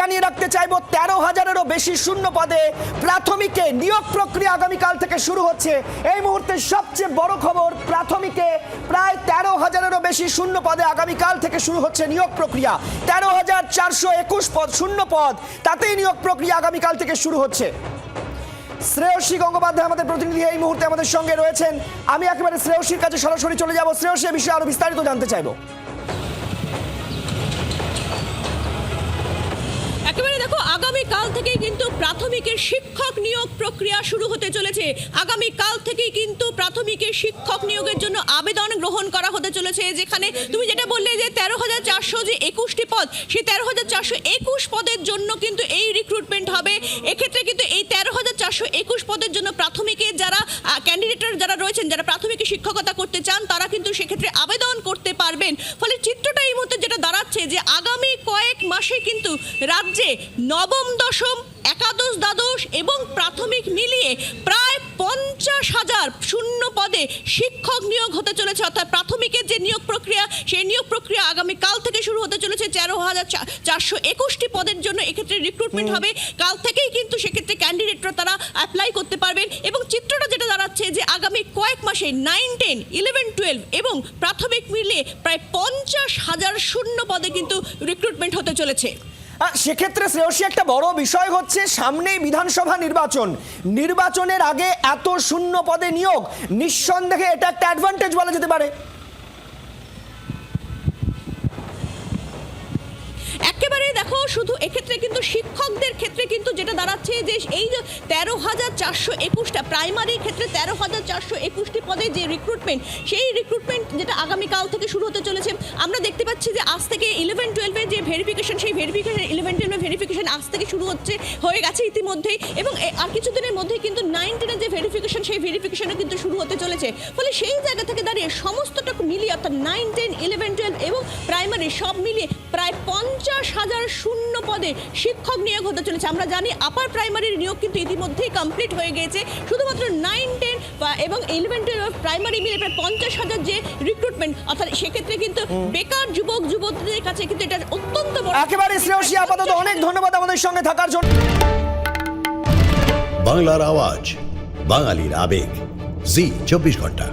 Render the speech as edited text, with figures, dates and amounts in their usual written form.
জানিয়ে রাখতে চাইবো 13,000-এরও বেশি শূন্য পদে প্রাথমিকে নিয়োগ প্রক্রিয়া আগামীকাল থেকে শুরু হচ্ছে। এই মুহূর্তে সবচেয়ে বড় খবর, প্রাথমিকে প্রায় 13,000-এরও বেশি শূন্য পদে আগামীকাল থেকে শুরু হচ্ছে নিয়োগ প্রক্রিয়া। 13,421 পদ শূন্য পদ, তাতেই নিয়োগ প্রক্রিয়া আগামীকাল থেকে শুরু হচ্ছে। শ্রেয়সী গঙ্গোপাধ্যায় আমাদের প্রতিনিধি এই মুহূর্তে আমাদের সঙ্গে রয়েছেন। আমি একেবারে শ্রেয়সীর কাছে সরাসরি চলে যাব। শ্রেয়সী, এই বিষয়ে আরো বিস্তারিত জানতে চাইবো। একেবারে দেখো, আগামীকাল থেকেই কিন্তু প্রাথমিকের শিক্ষক নিয়োগ প্রক্রিয়া শুরু হতে চলেছে। আগামীকাল থেকেই কিন্তু প্রাথমিকের শিক্ষক নিয়োগের জন্য আবেদন গ্রহণ করা হতে চলেছে। যেখানে তুমি যেটা বললে যে 13,421টি পদ, সেই 13,421 পদের জন্য কিন্তু এই রিক্রুটমেন্ট হবে। এক্ষেত্রে কিন্তু এই 13,421 পদের জন্য প্রাথমিকের যারা ক্যান্ডিডেটরা যারা রয়েছেন, যারা প্রাথমিকে শিক্ষকতা করতে চান, তারা কিন্তু সেক্ষেত্রে আবেদন করতে পারবেন। ফলে চিত্রটা এই মুহূর্তে যেটা দাঁড়াচ্ছে যে আগামী কয়েক মাসে কিন্তু রাজ্যে নবম, দশম, একাদশ, দ্বাদশ এবং প্রাথমিক মিলিয়ে প্রায় 50,000 শূন্য পদে শিক্ষক নিয়োগ হতে চলেছে। অর্থাৎ প্রাথমিকের যে নিয়োগ প্রক্রিয়া, সেই নিয়োগ প্রক্রিয়া আগামীকাল থেকে শুরু হতে চলেছে। 13,421টি পদের জন্য এক্ষেত্রে রিক্রুটমেন্ট হবে। কাল থেকেই কিন্তু সেক্ষেত্রে ক্যান্ডিডেটরা তারা অ্যাপ্লাই করতে পারবেন। এবং চিত্রটা যেটা দাঁড়াচ্ছে যে আগামী কয়েক মাসে 9, 10, 11, 12 এবং প্রাথমিক মিলিয়ে প্রায় 50,000 শূন্য পদে কিন্তু রিক্রুটমেন্ট হতে চলেছে। সেক্ষেত্রে শ্রেয়সী, একটা বড় বিষয় হচ্ছে সামনেই বিধানসভা নির্বাচন। নির্বাচনের আগে এত শূন্য পদে নিয়োগ, নিঃসন্দেহে এটা একটা অ্যাডভান্টেজ বলা যেতে পারে। একেবারে দেখো, শুধু এক্ষেত্রে কিন্তু শিক্ষকদের ক্ষেত্রে কিন্তু যেটা দাঁড়াচ্ছে যে এই যে 13,421টা প্রাইমারির ক্ষেত্রে 13,421টি পদে যে রিক্রুটমেন্ট, সেই রিক্রুটমেন্ট যেটা আগামীকাল থেকে শুরু হতে চলেছে। আমরা দেখতে পাচ্ছি যে আজ থেকে 11, 12-এর যে ভেরিফিকেশন, সেই ভেরিফিকেশন 11, 12-এর ভেরিফিকেশন আজ থেকে শুরু হয়ে গেছে ইতিমধ্যেই। এবং আর কিছুদিনের মধ্যেই কিন্তু 9, 10-এর যে ভেরিফিকেশন, সেই ভেরিফিকেশনও কিন্তু শুরু হতে চলেছে। ফলে সেই জায়গা থেকে দাঁড়িয়ে সমস্তটা মিলিয়ে অর্থাৎ 9, 10, 11, 12 এবং প্রাইমারি সব মিলিয়ে প্রায় 50,000 শূন্য পদে শিক্ষক নিয়োগ হতে চলেছে। আমরা জানি আপার প্রাইমারির নিয়োগ কিন্তু ইতিমধ্যেই কমপ্লিট হয়ে গিয়েছে। শুধুমাত্র 9, 10 এবং 11, 12 প্রাইমারি মিলে প্রায় 50,000 যে রিক্রুটমেন্ট, অর্থাৎ সেক্ষেত্রে কিন্তু বেকার যুবক যুবতীদের কাছে কিন্তু এটা অত্যন্ত বড়। একেবারে শ্রেয়সী, আপাতত অনেক ধন্যবাদ আমাদের সঙ্গে থাকার জন্য। বাংলার আওয়াজ, বাঙালির আবেগ, জি 24 ঘন্টা।